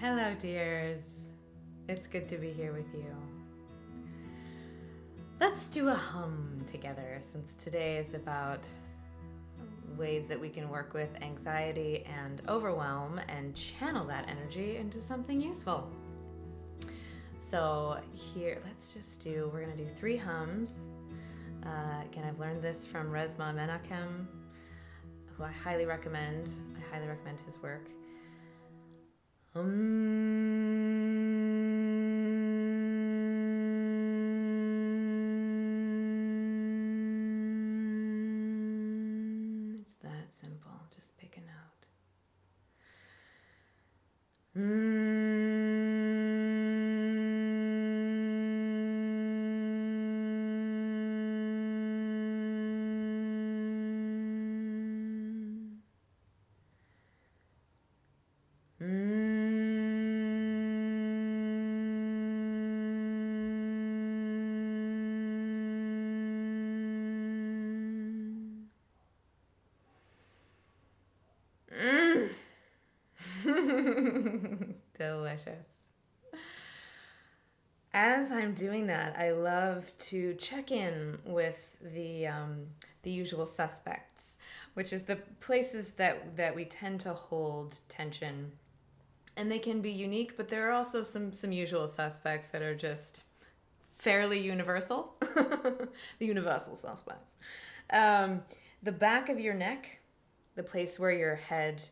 Hello, dears. It's good to be here with you. Let's do a hum together, since today is about ways that we can work with anxiety and overwhelm and channel that energy into something useful. So here, we're going to do 3 hums. Again, I've learned this from Resmaa Menakem, who I highly recommend. I highly recommend his work. It's that simple. Just pick a note. Delicious. As I'm doing that, I love to check in with the usual suspects, which is the places that we tend to hold tension. And they can be unique, but there are also some usual suspects that are just fairly universal. The universal suspects. The back of your neck, the place where your head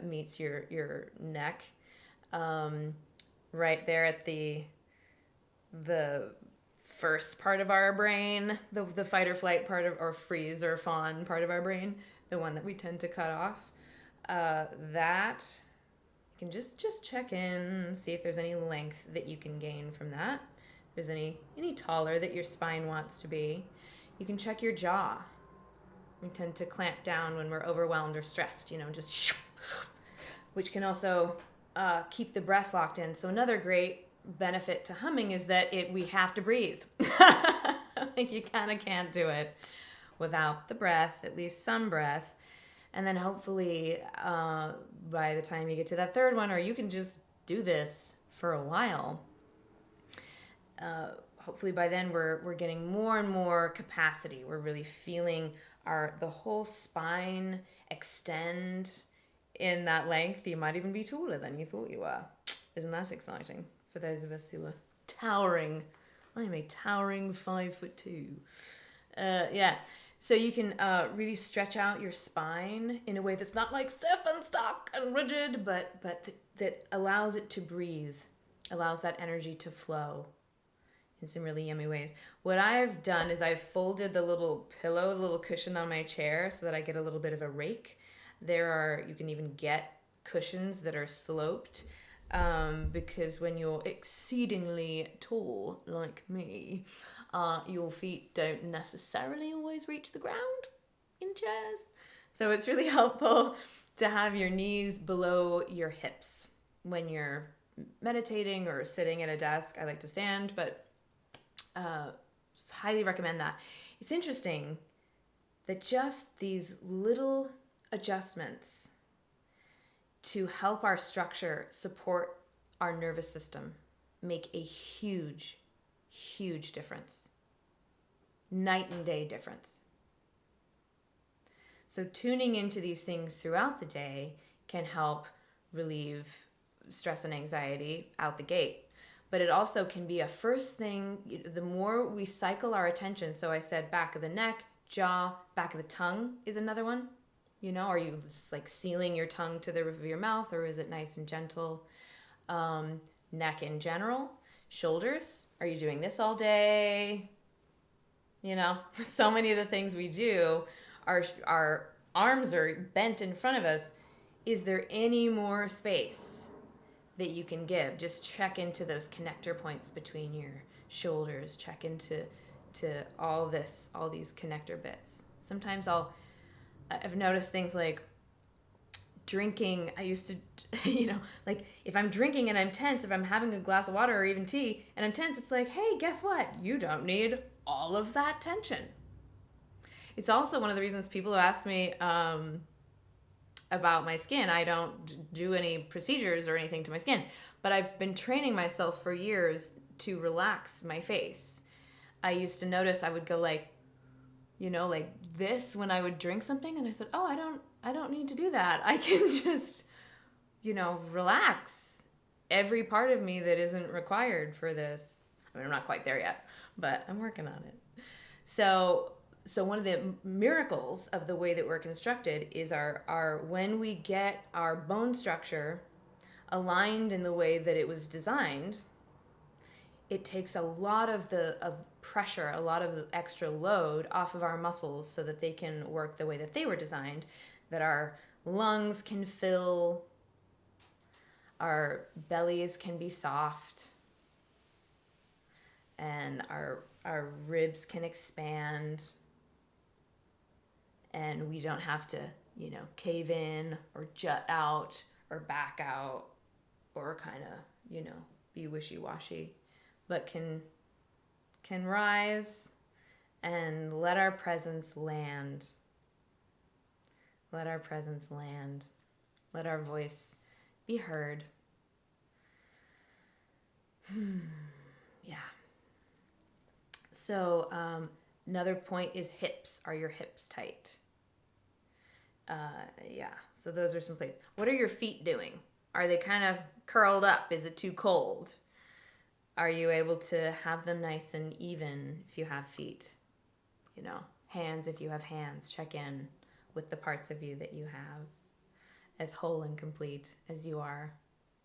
meets your neck, right there at the first part of our brain, the fight or flight part of, or freeze or fawn part of our brain, the one that we tend to cut off, that you can just check in, see if there's any length that you can gain from that. If there's any taller that your spine wants to be. You can check your jaw. We tend to clamp down when we're overwhelmed or stressed, just which can also keep the breath locked in. So another great benefit to humming is that we have to breathe. Like you kind of can't do it without the breath, at least some breath. And then hopefully by the time you get to that third one, or you can just do this for a while, hopefully by then we're getting more and more capacity. We're really feeling the whole spine extend in that length. You might even be taller than you thought you were. Isn't that exciting? For those of us who are towering. I'm a towering 5'2". Yeah. So you can really stretch out your spine in a way that's not like stiff and stuck and rigid, but that allows it to breathe, allows that energy to flow in some really yummy ways. What I've done is I've folded the little pillow, the little cushion on my chair so that I get a little bit of a rake. You can even get cushions that are sloped, because when you're exceedingly tall, like me, your feet don't necessarily always reach the ground in chairs. So it's really helpful to have your knees below your hips when you're meditating or sitting at a desk. I like to stand, but highly recommend that. It's interesting that just these little adjustments to help our structure support our nervous system make a huge, huge difference. Night and day difference. So tuning into these things throughout the day can help relieve stress and anxiety out the gate. But it also can be a first thing. The more we cycle our attention, so I said back of the neck, jaw, back of the tongue is another one. Are you just like sealing your tongue to the roof of your mouth, or is it nice and gentle? Neck in general, shoulders. Are you doing this all day? So many of the things we do, our arms are bent in front of us. Is there any more space that you can give? Just check into those connector points between your shoulders. Check into all these connector bits. Sometimes I've noticed things like drinking. I used to, like if I'm drinking and I'm tense, if I'm having a glass of water or even tea and I'm tense, it's like, hey, guess what? You don't need all of that tension. It's also one of the reasons people have asked me, about my skin. I don't do any procedures or anything to my skin, but I've been training myself for years to relax my face. I used to notice I would go like, like this when I would drink something, and I said, "Oh, I don't need to do that. I can just, relax every part of me that isn't required for this." I mean, I'm not quite there yet, but I'm working on it. So one of the miracles of the way that we're constructed is our when we get our bone structure aligned in the way that it was designed, it takes a lot of pressure, a lot of the extra load off of our muscles so that they can work the way that they were designed, that our lungs can fill, our bellies can be soft, and our ribs can expand, and we don't have to, cave in or jut out or back out or kind of, be wishy-washy, but can rise and let our presence land. Let our presence land. Let our voice be heard. Yeah. So another point is hips. Are your hips tight? Yeah. So those are some places. What are your feet doing? Are they kind of curled up? Is it too cold? Are you able to have them nice and even if you have feet? Hands if you have hands. Check in with the parts of you that you have, as whole and complete as you are,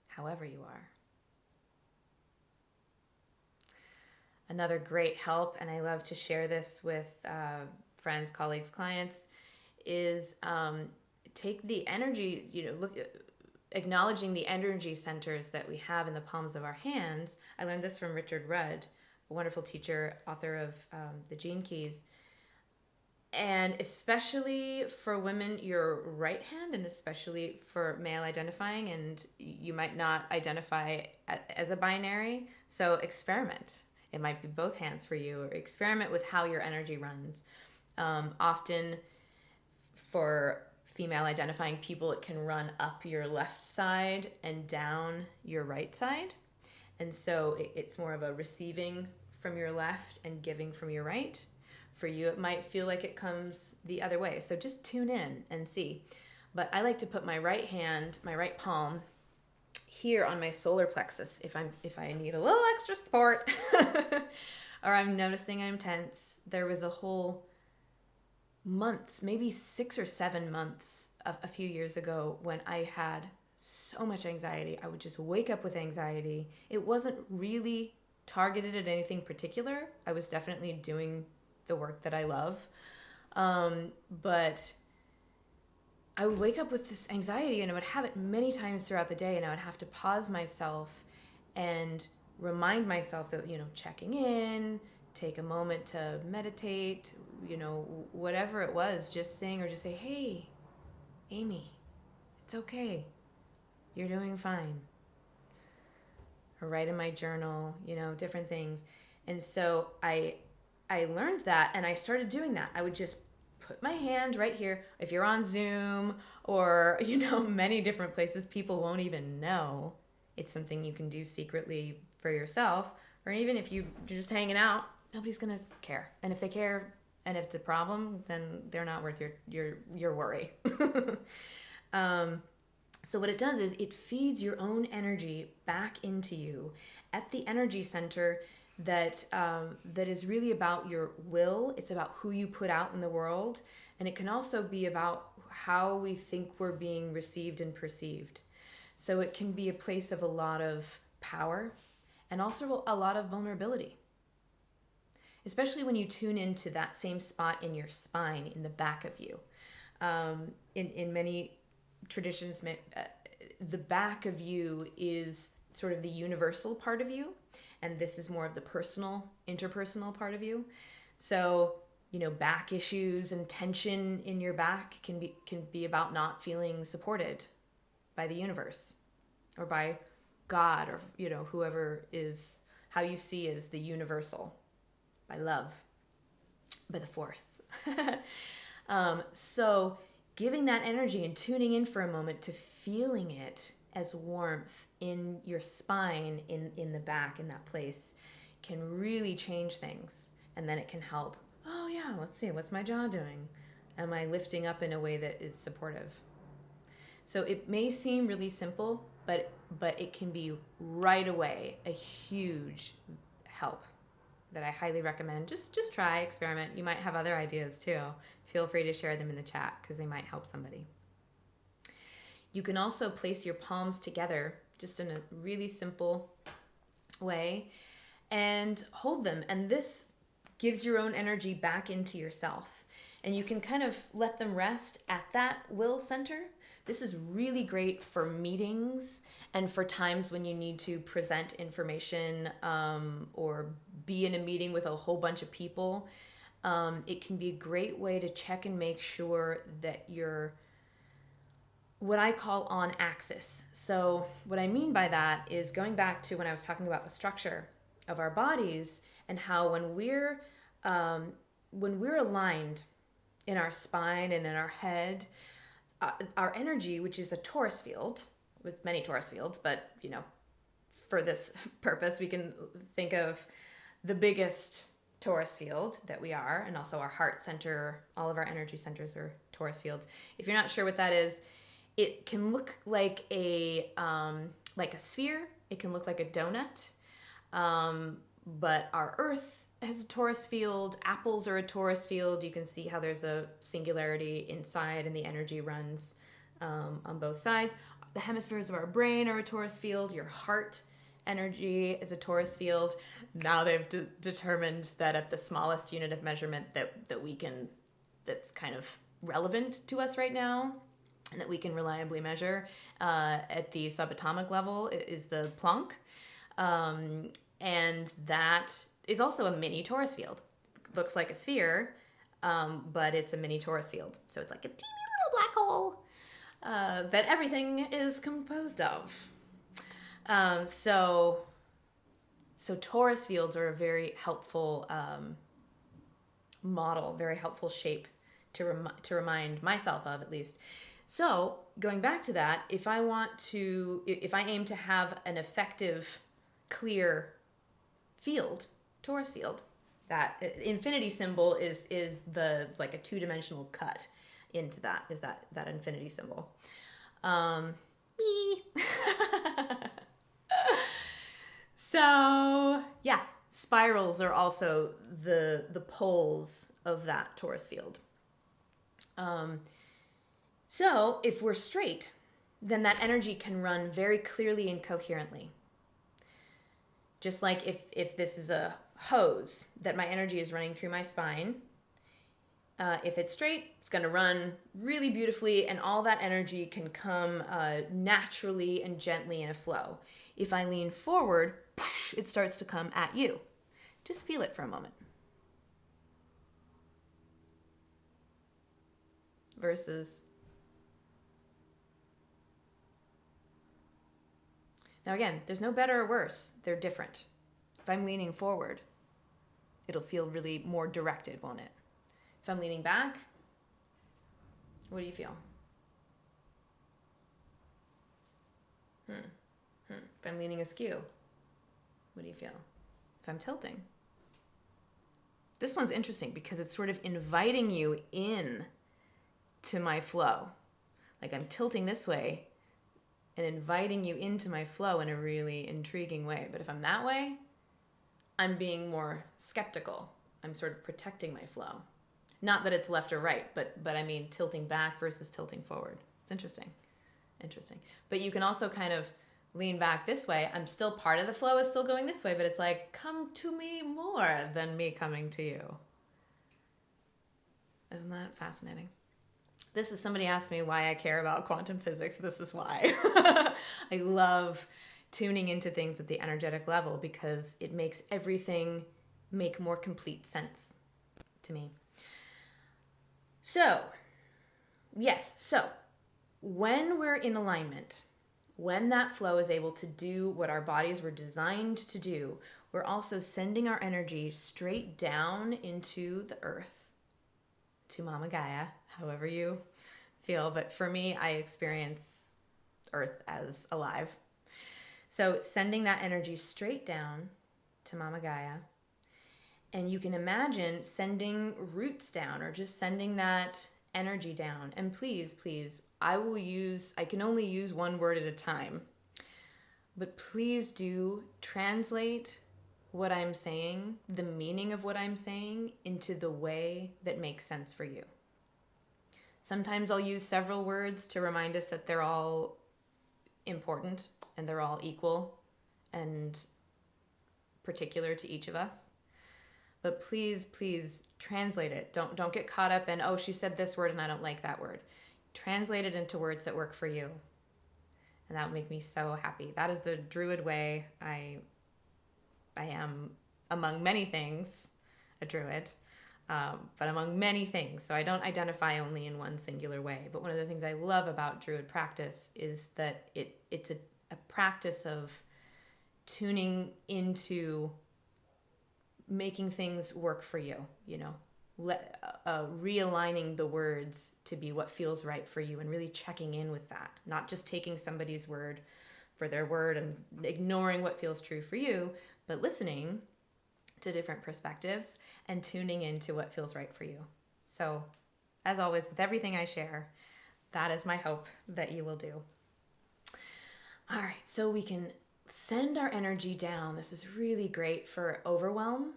however you are. Another great help, and I love to share this with friends, colleagues, clients, is take the energy, acknowledging the energy centers that we have in the palms of our hands. I learned this from Richard Rudd, a wonderful teacher, author of The Gene Keys. And especially for women, your right hand, and especially for male identifying, and you might not identify as a binary, so experiment. It might be both hands for you, or experiment with how your energy runs. Often for female identifying people, it can run up your left side and down your right side. And so it's more of a receiving from your left and giving from your right. For you, it might feel like it comes the other way. So just tune in and see. But I like to put my right hand, my right palm, here on my solar plexus if I need a little extra support or I'm noticing I'm tense. There was a whole months, maybe 6 or 7 months a few years ago when I had so much anxiety. I would just wake up with anxiety. It wasn't really targeted at anything particular. I was definitely doing the work that I love. But I would wake up with this anxiety, and I would have it many times throughout the day, and I would have to pause myself and remind myself that, checking in, take a moment to meditate, whatever it was, just saying, or just say, "Hey, Amy, it's okay. You're doing fine." Or write in my journal, different things. And so I learned that, and I started doing that. I would just put my hand right here. If you're on Zoom or, many different places, people won't even know. It's something you can do secretly for yourself. Or even if you're just hanging out, nobody's going to care. And if they care, and if it's a problem, then they're not worth your worry. So what it does is it feeds your own energy back into you at the energy center that is really about your will. It's about who you put out in the world. And it can also be about how we think we're being received and perceived. So it can be a place of a lot of power and also a lot of vulnerability. Especially when you tune into that same spot in your spine, in the back of you. In many traditions, the back of you is sort of the universal part of you, and this is more of the personal, interpersonal part of you. So, back issues and tension in your back can be about not feeling supported by the universe or by God, or whoever is how you see as the universal, by love, by the force. So giving that energy and tuning in for a moment to feeling it as warmth in your spine, in the back, in that place, can really change things. And then it can help. Oh yeah, let's see, what's my jaw doing? Am I lifting up in a way that is supportive? So it may seem really simple, but it can be right away a huge help that I highly recommend. Just try, experiment. You might have other ideas too. Feel free to share them in the chat because they might help somebody. You can also place your palms together just in a really simple way and hold them. And this gives your own energy back into yourself. And you can kind of let them rest at that will center. This is really great for meetings and for times when you need to present information or be in a meeting with a whole bunch of people. It can be a great way to check and make sure that you're what I call on axis. So what I mean by that is going back to when I was talking about the structure of our bodies and how when we're aligned in our spine and in our head, our energy, which is a torus field with many torus fields, but for this purpose, we can think of the biggest torus field that we are, and also our heart center, all of our energy centers are torus fields. If you're not sure what that is, it can look like a sphere. It can look like a donut. But our earth has a torus field. Apples are a torus field. You can see how there's a singularity inside and the energy runs on both sides. The hemispheres of our brain are a torus field. Your heart energy is a torus field. Now they've determined that at the smallest unit of measurement that's kind of relevant to us right now, and that we can reliably measure at the subatomic level is the Planck. And that is also a mini torus field. Looks like a sphere, but it's a mini torus field. So it's like a teeny little black hole that everything is composed of. So torus fields are a very helpful model, very helpful shape to remind myself of, at least. So going back to that, if I aim to have an effective, clear field, torus field, that infinity symbol is the like a two-dimensional cut into that, is that infinity symbol. So yeah, spirals are also the poles of that torus field. So if we're straight, then that energy can run very clearly and coherently. Just like if this is a hose that my energy is running through my spine, if it's straight, it's going to run really beautifully, and all that energy can come naturally and gently in a flow. If I lean forward, it starts to come at you. Just feel it for a moment. Versus... Now again, there's no better or worse. They're different. If I'm leaning forward, it'll feel really more directed, won't it? If I'm leaning back, what do you feel? If I'm leaning askew, what do you feel? If I'm tilting. This one's interesting because it's sort of inviting you in to my flow. Like I'm tilting this way and inviting you into my flow in a really intriguing way. But if I'm that way, I'm being more skeptical. I'm sort of protecting my flow. Not that it's left or right, but I mean tilting back versus tilting forward. It's interesting. But you can also kind of lean back this way. I'm still part of the flow, is still going this way, but it's like, come to me more than me coming to you. Isn't that fascinating? This is, somebody asked me why I care about quantum physics. This is why. I love tuning into things at the energetic level because it makes everything make more complete sense to me. So, when we're in alignment, when that flow is able to do what our bodies were designed to do, we're also sending our energy straight down into the earth, to Mama Gaia, however you feel, but for me, I experience Earth as alive. So sending that energy straight down to Mama Gaia. And you can imagine sending roots down or just sending that energy down. And please, please, I can only use one word at a time. But please do translate what I'm saying, the meaning of what I'm saying, into the way that makes sense for you. Sometimes I'll use several words to remind us that they're all important and they're all equal and particular to each of us. But please, please translate it. Don't get caught up in, oh, she said this word and I don't like that word. Translate it into words that work for you. And that would make me so happy. That is the Druid way. I am, among many things, a Druid, but among many things. So I don't identify only in one singular way. But one of the things I love about Druid practice is that it's a practice of tuning into making things work for you, realigning the words to be what feels right for you and really checking in with that, not just taking somebody's word for their word and ignoring what feels true for you, but listening to different perspectives and tuning into what feels right for you. So, as always, with everything I share, that is my hope that you will do. All right, so we can send our energy down. This is really great for overwhelm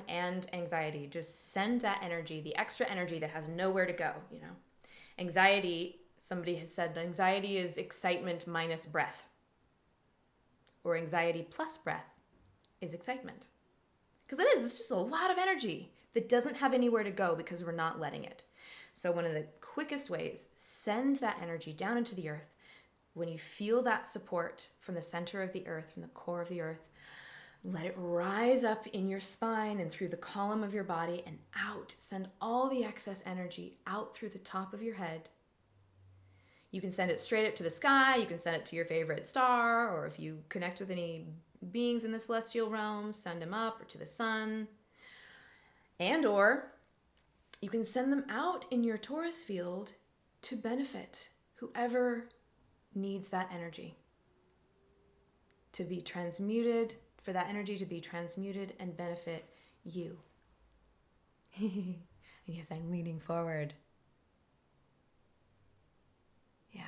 and anxiety. Just send that energy, the extra energy that has nowhere to go, Anxiety, somebody has said, anxiety is excitement minus breath. Or anxiety plus breath is excitement. Because it's just a lot of energy that doesn't have anywhere to go because we're not letting it. So one of the quickest ways, send that energy down into the earth. When you feel that support from the center of the earth, from the core of the earth, let it rise up in your spine and through the column of your body and out. Send all the excess energy out through the top of your head. You can send it straight up to the sky. You can send it to your favorite star, or if you connect with any beings in the celestial realm, send them up or to the sun. Or you can send them out in your Taurus field to benefit whoever needs that energy to be transmuted, for that energy to be transmuted and benefit you. And yes, I'm leaning forward. Yeah.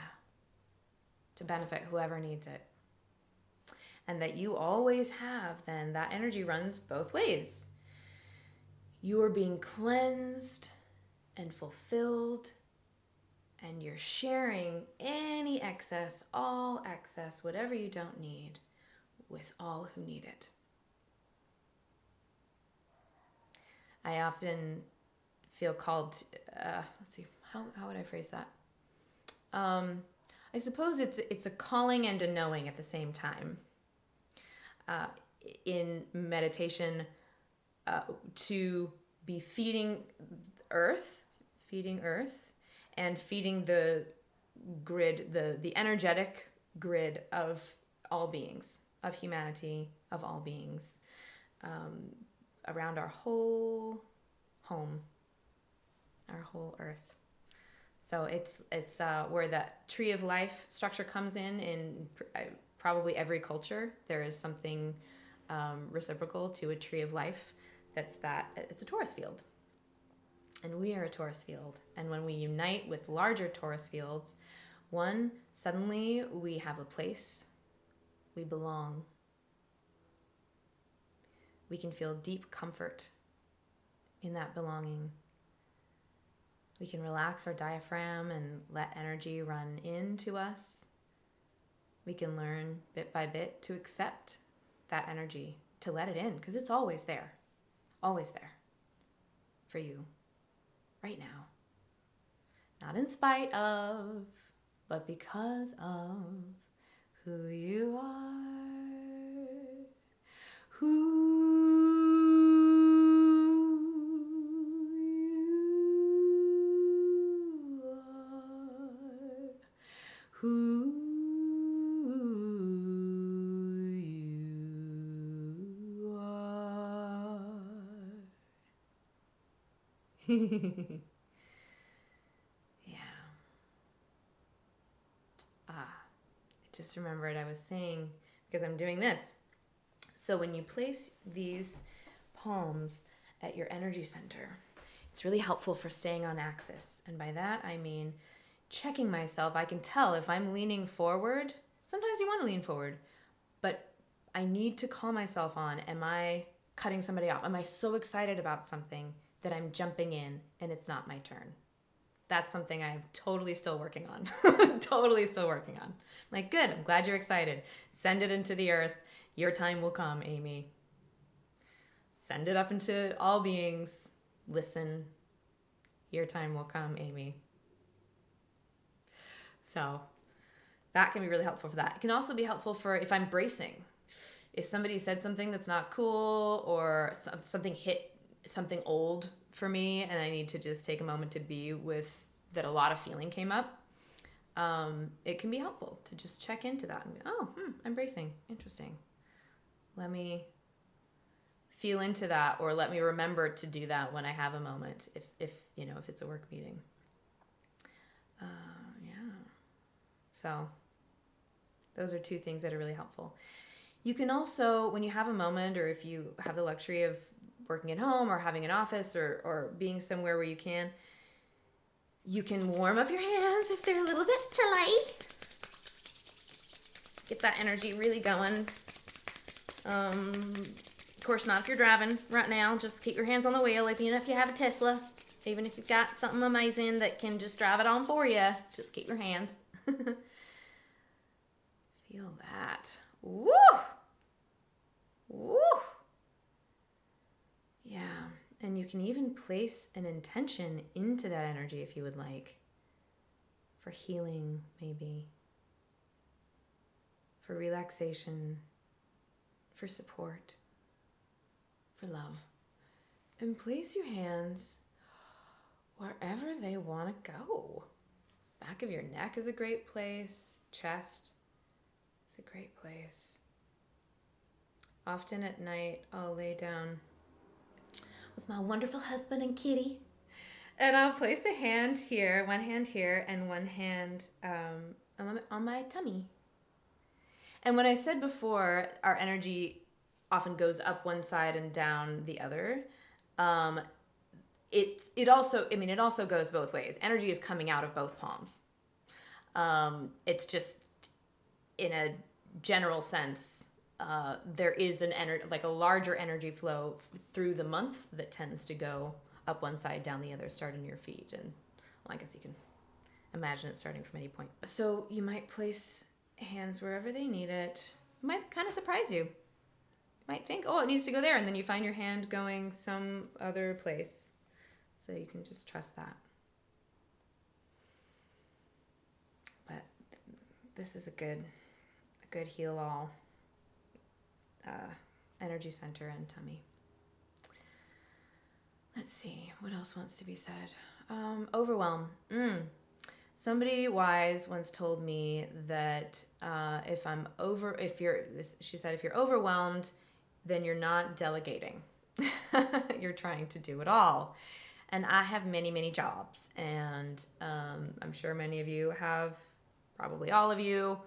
To benefit whoever needs it. And that you always have, then, that energy runs both ways. You are being cleansed and fulfilled, and you're sharing any excess, all excess, whatever you don't need, with all who need it. I often feel called to, let's see, how would I phrase that? I suppose it's a calling and a knowing at the same time. In meditation, to be feeding earth, and feeding the grid, the energetic grid of all beings, of humanity, of all beings, around our whole home, our whole earth. So it's where that tree of life structure comes in probably every culture. There is something reciprocal to a tree of life. It's a Taurus field. And we are a Taurus field. And when we unite with larger Taurus fields, suddenly we have a place. We belong. We can feel deep comfort in that belonging. We can relax our diaphragm and let energy run into us. We can learn bit by bit to accept that energy, to let it in, because it's always there for you right now. Not in spite of, but because of who you are, who you are, who you are. Yeah. just remembered I was saying, because I'm doing this. So when you place these palms at your energy center, it's really helpful for staying on axis. And by that, I mean checking myself. I can tell if I'm leaning forward. Sometimes you want to lean forward, but I need to call myself on, am I cutting somebody off? Am I so excited about something that I'm jumping in and it's not my turn? That's something I'm totally still working on. Totally still working on. Like, good, I'm glad you're excited. Send it into the earth. Your time will come, Amy. Send it up into all beings. Listen. Your time will come, Amy. So that can be really helpful for that. It can also be helpful for if I'm bracing. If somebody said something that's not cool, or something hit something old for me and I need to just take a moment to be with that, a lot of feeling came up, it can be helpful to just check into that and go, I'm bracing. Interesting. Let me feel into that, or let me remember to do that when I have a moment, if it's a work meeting. So those are two things that are really helpful. You can also, when you have a moment, or if you have the luxury of working at home or having an office or being somewhere where you can warm up your hands if they're a little bit chilly. Get that energy really going. Of course, not if you're driving right now. Just keep your hands on the wheel, even if you have a Tesla. Even if you've got something amazing that can just drive it on for you, just keep your hands. Feel that. Woo! Woo! Yeah, and you can even place an intention into that energy if you would like. For healing, maybe. For relaxation. For support. For love. And place your hands wherever they want to go. Back of your neck is a great place. Chest is a great place. Often at night, I'll lay down with my wonderful husband and kitty, and I'll place a hand here, one hand here, and one hand on my tummy. And when I said before, our energy often goes up one side and down the other, it also goes both ways. Energy is coming out of both palms. It's just, in a general sense, there is like a larger energy flow through the month that tends to go up one side, down the other, start in your feet. And I guess you can imagine it starting from any point. So you might place hands wherever they need it. It might kind of surprise you. You might think, it needs to go there. And then you find your hand going some other place. So you can just trust that. But this is a good heal all energy center and tummy. Let's see, what else wants to be said? Overwhelm. Somebody wise once told me that if you're overwhelmed, then you're not delegating. You're trying to do it all. And I have many, many jobs, and I'm sure many of you have, probably all of you,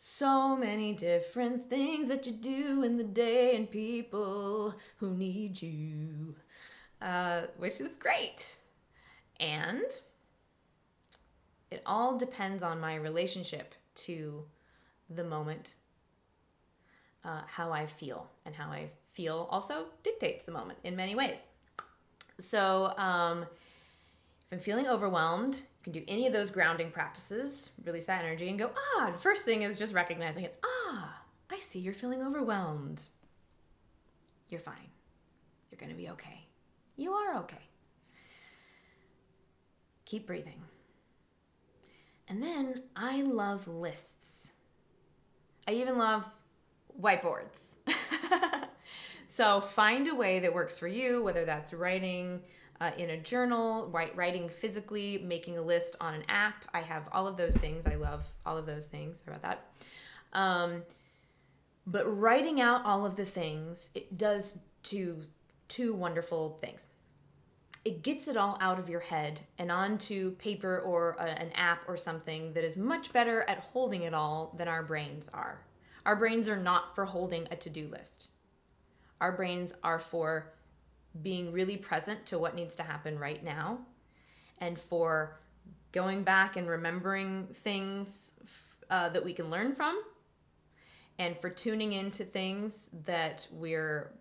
so many different things that you do in the day, and people who need you, which is great. And it all depends on my relationship to the moment, how I feel, and how I feel also dictates the moment in many ways. So if I'm feeling overwhelmed, you can do any of those grounding practices, release that energy, and go, the first thing is just recognizing it. I see you're feeling overwhelmed. You're fine. You're going to be okay. You are okay. Keep breathing. And then I love lists. I even love whiteboards. So find a way that works for you, whether that's writing in a journal, writing physically, making a list on an app. I have all of those things. I love all of those things. Sorry about that. But writing out all of the things, it does two wonderful things. it gets it all out of your head and onto paper or an app or something that is much better at holding it all than our brains are. Our brains are not for holding a to-do list. Our brains are for being really present to what needs to happen right now, and for going back and remembering things that we can learn from, and for tuning into things that we're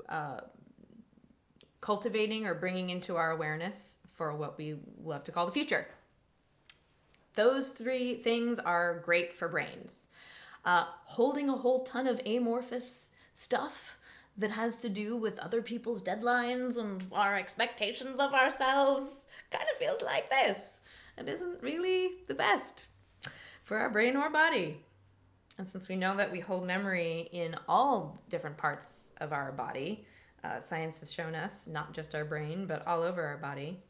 cultivating or bringing into our awareness for what we love to call the future. Those three things are great for brains. Holding a whole ton of amorphous stuff that has to do with other people's deadlines and our expectations of ourselves kind of feels like this. It isn't really the best for our brain or body. And since we know that we hold memory in all different parts of our body, science has shown us, not just our brain, but all over our body,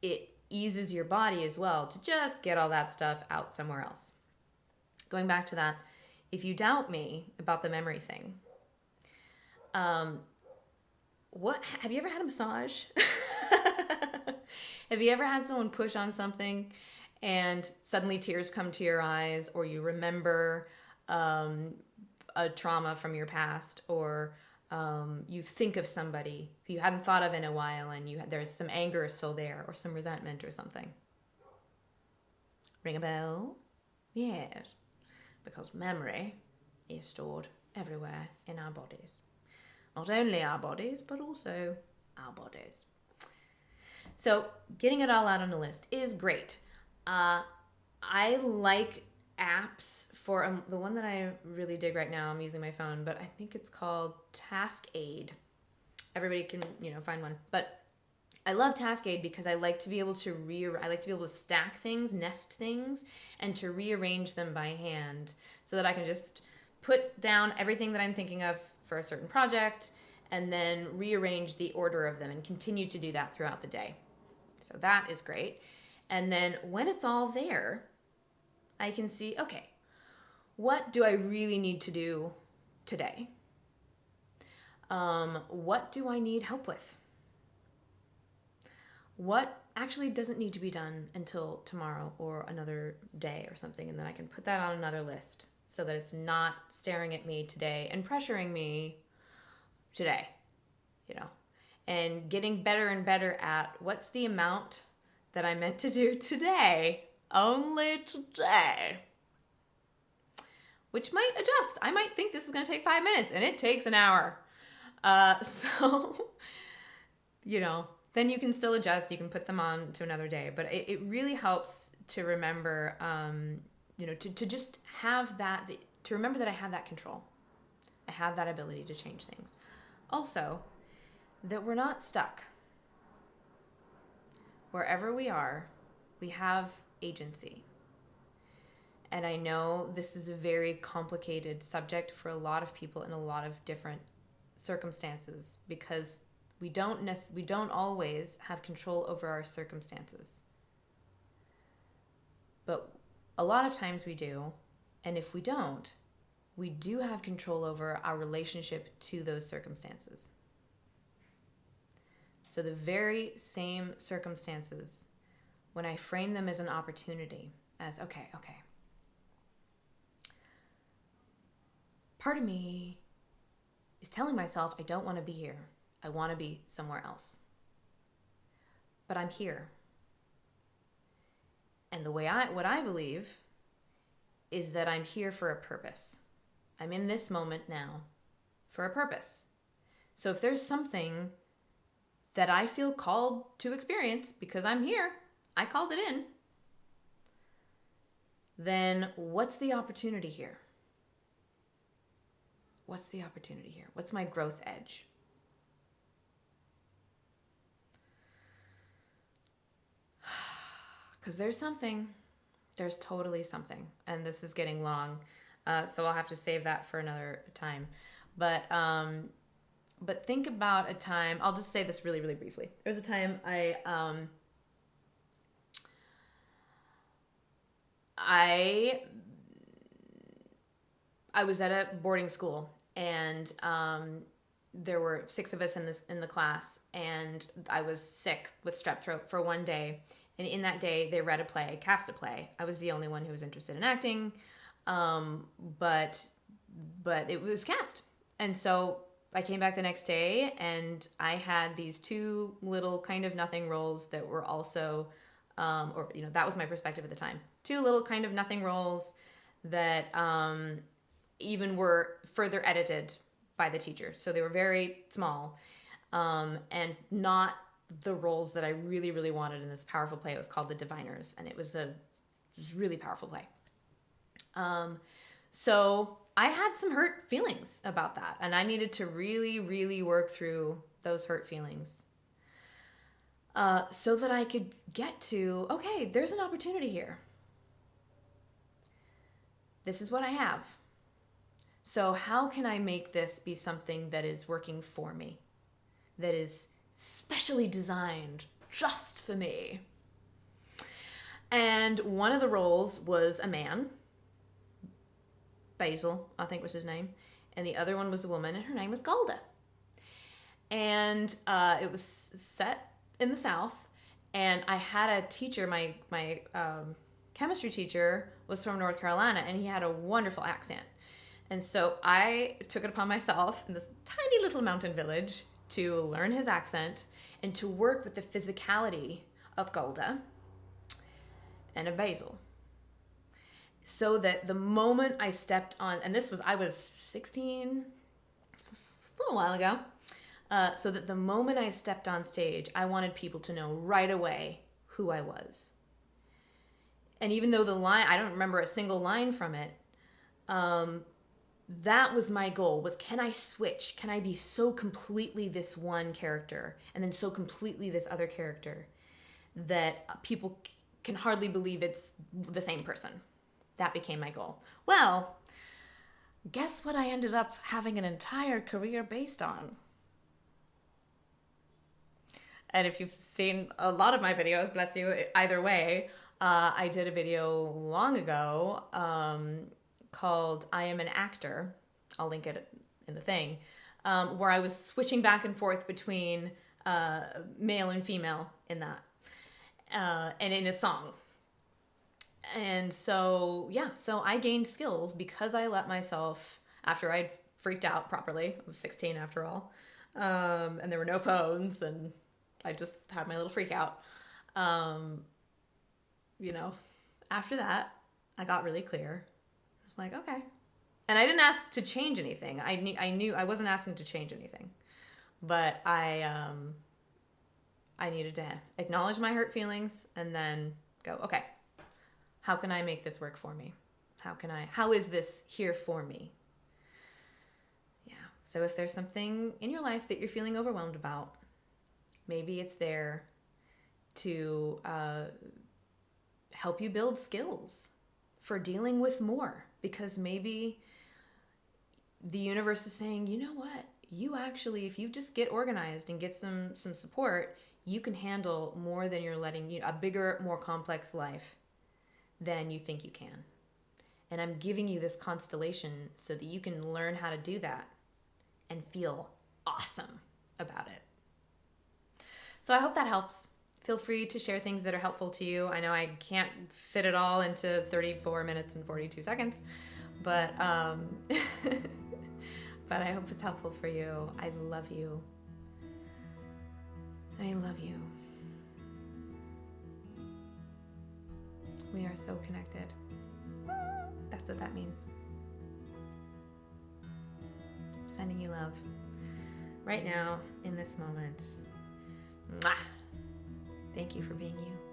it eases your body as well to just get all that stuff out somewhere else. Going back to that, if you doubt me about the memory thing, have you ever had a massage? Have you ever had someone push on something and suddenly tears come to your eyes, or you remember a trauma from your past, or you think of somebody who you hadn't thought of in a while, and there's some anger still there, or some resentment or something? Ring a bell? Yes. Because memory is stored everywhere in our bodies. Not only our bodies, but also our bodies. So getting it all out on a list is great. I like apps for the one that I really dig right now. I'm using my phone, but I think it's called Task Aid. Everybody can, find one. But I love Task Aid because I like to be able to stack things, nest things, and to rearrange them by hand so that I can just put down everything that I'm thinking of for a certain project and then rearrange the order of them and continue to do that throughout the day. So that is great. And then when it's all there, I can see, okay, what do I really need to do today? What do I need help with? What actually doesn't need to be done until tomorrow or another day or something, and then I can put that on another list so that it's not staring at me today and pressuring me today, and getting better and better at what's the amount that I meant to do today, only today, which might adjust. I might think this is going to take 5 minutes and it takes an hour. Then you can still adjust. You can put them on to another day. But it really helps to remember, to just have that, to remember that I have that control. I have that ability to change things. Also, that we're not stuck. Wherever we are, we have agency. And I know this is a very complicated subject for a lot of people in a lot of different circumstances, because we don't always have control over our circumstances. But a lot of times we do, and if we don't, we do have control over our relationship to those circumstances. So the very same circumstances, when I frame them as an opportunity, as okay, part of me is telling myself I don't want to be here. I want to be somewhere else. But I'm here. And what I believe is that I'm here for a purpose. I'm in this moment now for a purpose. So if there's something that I feel called to experience because I'm here, I called it in, then what's the opportunity here? What's the opportunity here? What's my growth edge? Because there's totally something, and this is getting long, so I'll have to save that for another time. But think about a time. I'll just say this really, really briefly. There was a time I was at a boarding school, and there were 6 of us in the class, and I was sick with strep throat for one day. And in that day, they read a play, cast a play. I was the only one who was interested in acting, but it was cast. And so I came back the next day, and I had these 2 little kind of nothing roles that were also, or that was my perspective at the time. 2 little kind of nothing roles that even were further edited by the teacher. So they were very small, and not the roles that I really, really wanted in this powerful play. It was called The Diviners, and it was a really powerful play. So I had some hurt feelings about that, and I needed to really, really work through those hurt feelings so that I could get to, okay, there's an opportunity here. This is what I have. So how can I make this be something that is working for me, that is specially designed just for me? And one of the roles was a man, Basil, I think was his name, and the other one was a woman, and her name was Golda. And it was set in the South, and I had a teacher, my chemistry teacher was from North Carolina, and he had a wonderful accent. And so I took it upon myself in this tiny little mountain village to learn his accent and to work with the physicality of Golda and of Basil. So that the moment I stepped on, and I was 16, it's a little while ago, so that the moment I stepped on stage, I wanted people to know right away who I was. And even though the line, I don't remember a single line from it, that was my goal, was can I switch? Can I be so completely this one character and then so completely this other character that people can hardly believe it's the same person? That became my goal. Well, guess what I ended up having an entire career based on? And if you've seen a lot of my videos, bless you, either way, I did a video long ago called I Am an Actor. I'll link it in the thing, where I was switching back and forth between male and female in that, and in a song. And so, so I gained skills because I let myself, after I'd freaked out properly, I was 16 after all, and there were no phones, and I just had my little freak out. After that, I got really clear. I was like, okay. And I didn't ask to change anything. I knew I wasn't asking to change anything, but I needed to acknowledge my hurt feelings and then go, okay, how can I make this work for me? How is this here for me? Yeah. So if there's something in your life that you're feeling overwhelmed about, maybe it's there to help you build skills for dealing with more, because maybe the universe is saying, you know what, you actually, if you just get organized and get some support, you can handle more than you're letting, a bigger, more complex life than you think you can. And I'm giving you this constellation so that you can learn how to do that and feel awesome about it. So I hope that helps. Feel free to share things that are helpful to you. I know I can't fit it all into 34 minutes and 42 seconds, but but I hope it's helpful for you. I love you. I love you. We are so connected. That's what that means. I'm sending you love right now in this moment. Mwah! Thank you for being you.